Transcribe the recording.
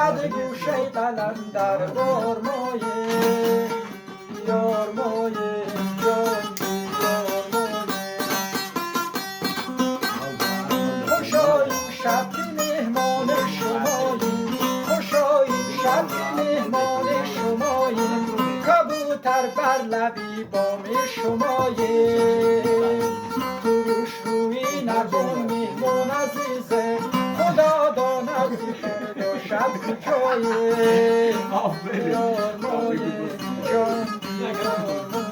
زده گوشه قلندر یارمایه یارمایه خوشاییم شب که مهمان شماییم خوشاییم شب که مهمان شماییم کبوتر بر لبی بام شماییم روش روی نکن مهمان عزیزه خدا داند دو شب کجایه یارمایه جان یارمایه